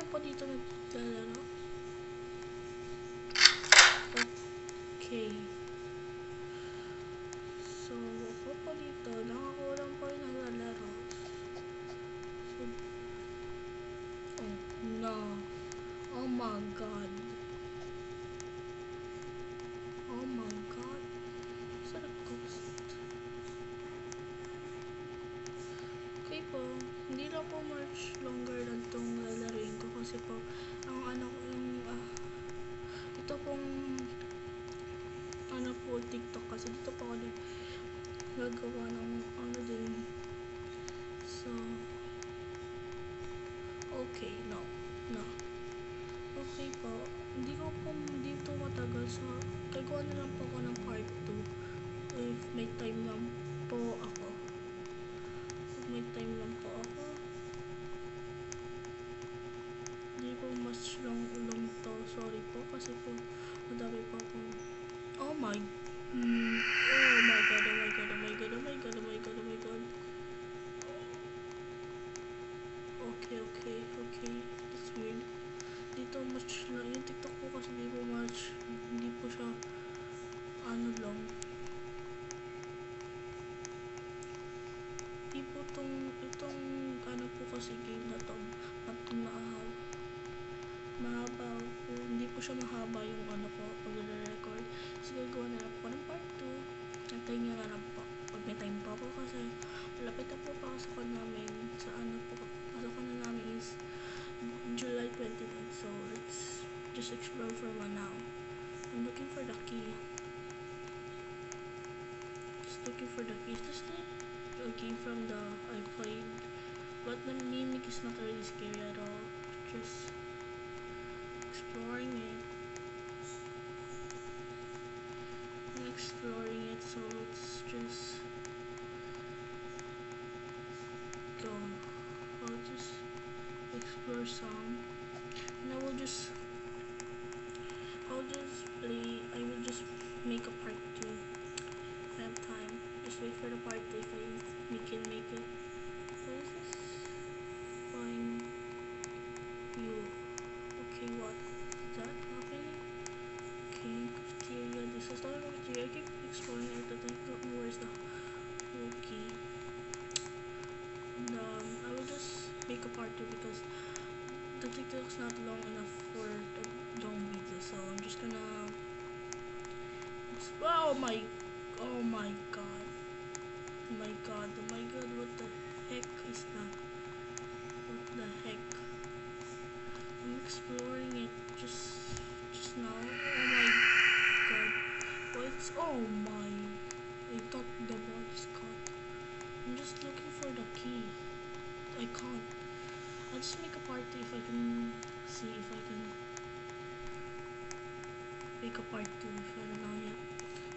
meron pa dito naglalaro. Okay. So, ako pa dito, nakakulang pa rin naglalaro. So, oh, no. Oh my god. Oh my god. Saan nag-ghost? Okay po, hindi lang po much longer lang itong lalaruin ko kasi po, ang ano ko yung, ito pong, ano po, TikTok kasi dito po ako nagagawa ng, ano din. So, okay, no. Okay po, hindi to matagal, so, gagawa na lang po ako ng part 2 if may time lang po ako. Hindi po mas long to, sorry po kasi po madami po ako. Oh my god. Okay, that's weird. Dito much lang, yung TikTok po kasi hindi po siya ano lang. Di po itong ano po kasi game na to, mahaba po, hindi po siya mahaba yung ano ko pag-record. So gagawa na lang po ng part 2. Antayin nyo na lang po pag may time po ako kasi malapit na po pasokan namin sa ano po, pasokan na namin is July 29. So let's just explore for now. I'm looking for the key. Is this a game from the I played? But the mimic is not really scary at all. Just exploring it. So let's just go. I'll just explore some, and I will just make a part 2 if I have time. Just wait for the part 2 if we can make it. What is this? Find you. Okay, what is that happening? Okay, cafeteria. This is not a cafeteria. I keep exploring it, but I don't know where's the whole key. And I will just make a part 2 because the TikTok's not long enough for a long video. So I'm just gonna. Oh my god. What the heck is that? What the heck? I'm exploring it just now. Oh my god. What's I thought the body's caught. I'm just looking for the key. I can't. I'll just make a party if I can see if I can make a part 2 if I don't know yet.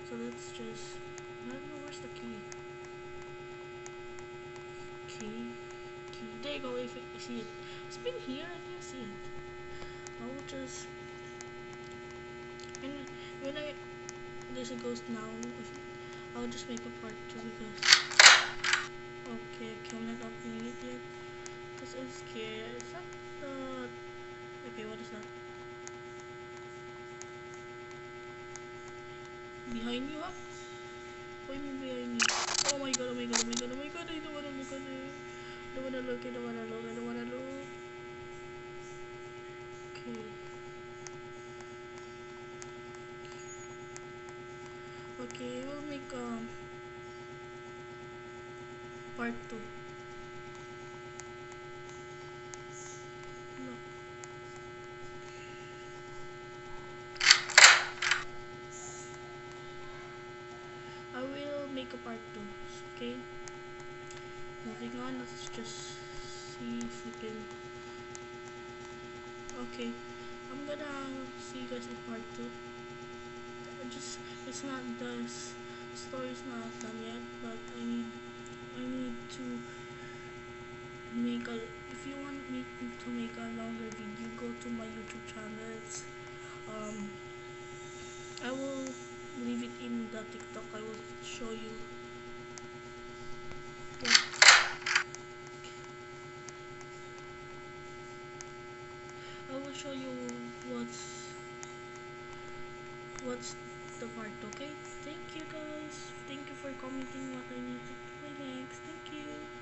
So let's just, I don't know where's the key. Key. There you go, if you see it. It's been here, I didn't see it. I will just, and when there's a ghost now, I'll just make a part 2 because, okay, I'm not opening it yet because I'm scared. It's not the, okay, what is that? Behind you, huh? What do you mean behind you? Oh my god, I don't wanna look at it. I don't wanna look. Okay. Okay, we'll make part 2. No. I will make a part 2. Okay. Moving on, let's just see if we can. Okay, I'm gonna see you guys in part 2. It's not, the story's not done yet, but I need to make a, if you want me to make a longer video, go to my YouTube channel. It's I will leave it in the TikTok. I will show you. Yeah. that's the part, okay? Thank you guys. Thank you for commenting what I need to play next. Thank you.